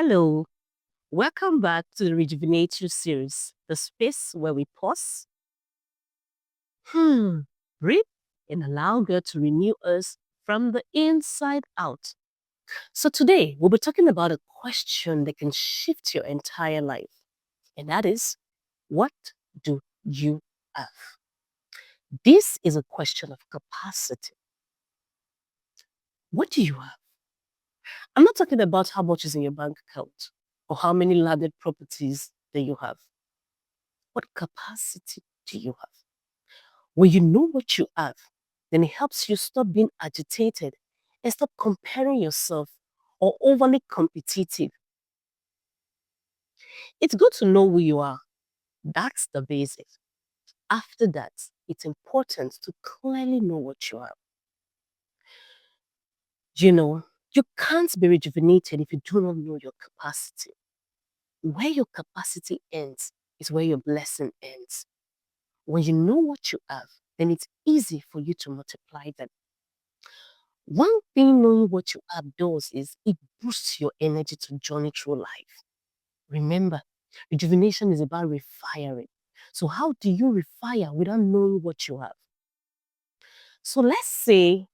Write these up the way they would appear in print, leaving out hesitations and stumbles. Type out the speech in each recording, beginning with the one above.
Hello, welcome back to the Rejuvenate series, the space where we pause, hmm, breathe, and allow God to renew us from the inside out. So today, we'll be talking about a question that can shift your entire life, and that is, what do you have? This is a question of capacity. What do you have? I'm not talking about how much is in your bank account or how many landed properties that you have. What capacity do you have? When you know what you have, then it helps you stop being agitated and stop comparing yourself or overly competitive. It's good to know who you are. That's the basics. After that, it's important to clearly know what you have. You know, you can't be rejuvenated if you do not know your capacity. Where your capacity ends is where your blessing ends. When you know what you have, then it's easy for you to multiply them. One thing knowing what you have does is it boosts your energy to journey through life. Remember, rejuvenation is about refiring. So, how do you refire without knowing what you have? So, let's say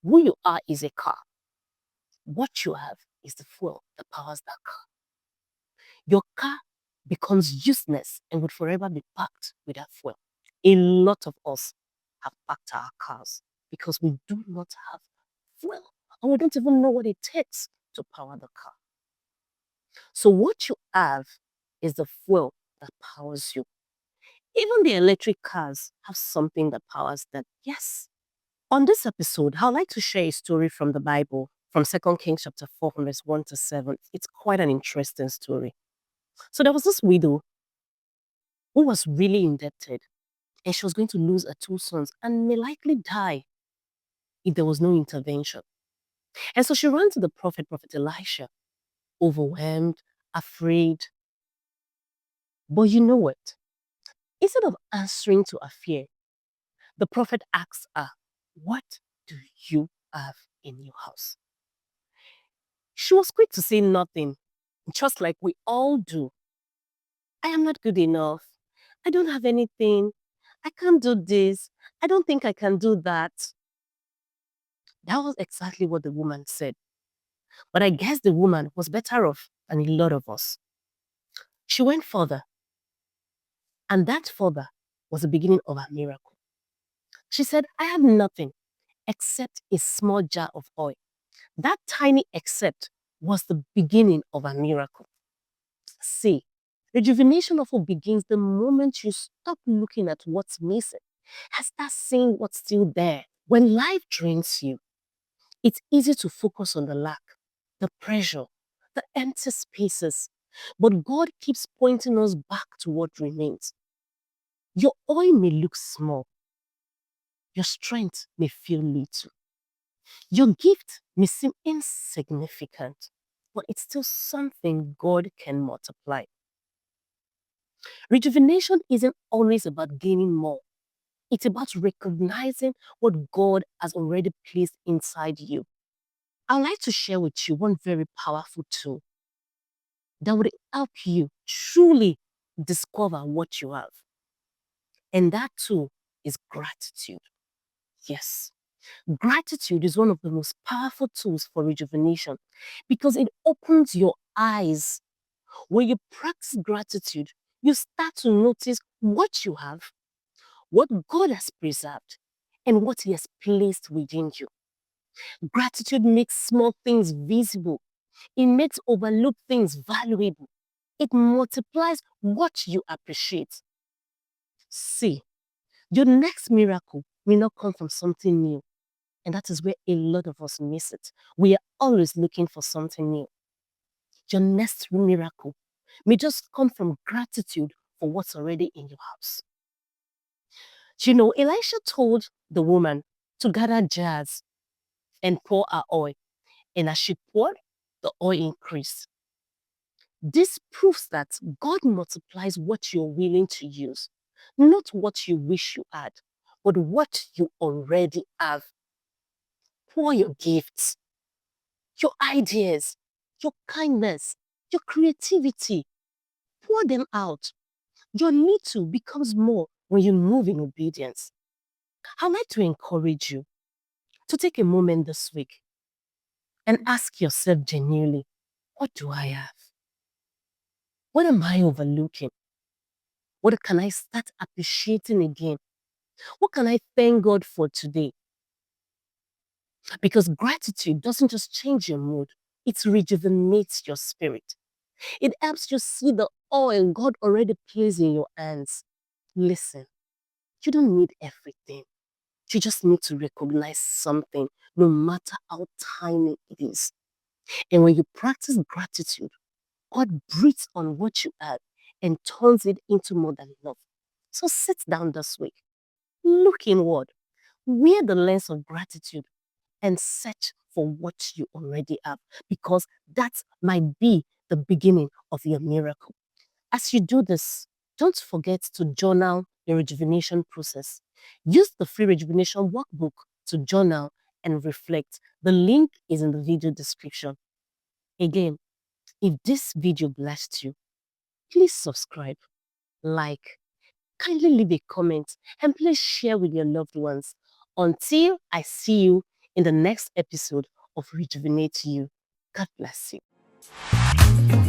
who you are is a car. What you have is the fuel that powers that car. Your car becomes useless and would forever be parked without fuel. A lot of us have parked our cars because we do not have fuel and we don't even know what it takes to power the car. So, what you have is the fuel that powers you. Even the electric cars have something that powers them. Yes. On this episode, I'd like to share a story from the Bible, from 2 Kings chapter 4, from verse 1 to 7. It's quite an interesting story. So there was this widow who was really indebted, and she was going to lose her two sons and may likely die if there was no intervention. And so she ran to the Prophet Elisha, overwhelmed, afraid. But you know what? Instead of answering to her fear, the prophet asks her, "What do you have in your house?" She was quick to say nothing, just like we all do. "I am not good enough. I don't have anything. I can't do this. I don't think I can do that." That was exactly what the woman said. But I guess the woman was better off than a lot of us. She went further, and that further was the beginning of her miracle. She said, "I have nothing except a small jar of oil." That tiny except was the beginning of a miracle. See, rejuvenation often begins the moment you stop looking at what's missing and start seeing what's still there. When life drains you, it's easy to focus on the lack, the pressure, the empty spaces. But God keeps pointing us back to what remains. Your oil may look small, your strength may feel little. Your gift may seem insignificant, but it's still something God can multiply. Rejuvenation isn't always about gaining more. It's about recognizing what God has already placed inside you. I'd like to share with you one very powerful tool that would help you truly discover what you have. And that tool is gratitude. Yes. Gratitude is one of the most powerful tools for rejuvenation because it opens your eyes. When you practice gratitude, you start to notice what you have, what God has preserved, and what He has placed within you. Gratitude makes small things visible, it makes overlooked things valuable, it multiplies what you appreciate. See, your next miracle may not come from something new. And that is where a lot of us miss it. We are always looking for something new. Your next miracle may just come from gratitude for what's already in your house. You know, Elisha told the woman to gather jars and pour her oil. And as she poured, the oil increased. This proves that God multiplies what you're willing to use, not what you wish you had, but what you already have. Pour your gifts, your ideas, your kindness, your creativity. Pour them out. Your little becomes more when you move in obedience. I'd like to encourage you to take a moment this week and ask yourself genuinely, what do I have? What am I overlooking? What can I start appreciating again? What can I thank God for today? Because gratitude doesn't just change your mood, it rejuvenates your spirit. It helps you see the oil God already placed in your hands. Listen, you don't need everything. You just need to recognize something, no matter how tiny it is. And when you practice gratitude, God breathes on what you have and turns it into more than enough. So sit down this week, look inward, wear the lens of gratitude, and search for what you already have, because that might be the beginning of your miracle. As you do this, don't forget to journal the rejuvenation process. Use the free rejuvenation workbook to journal and reflect. The link is in the video description. Again, if this video blessed you, please subscribe, like, kindly leave a comment, and please share with your loved ones. Until I see you in the next episode of Rejuvenate You. God bless you.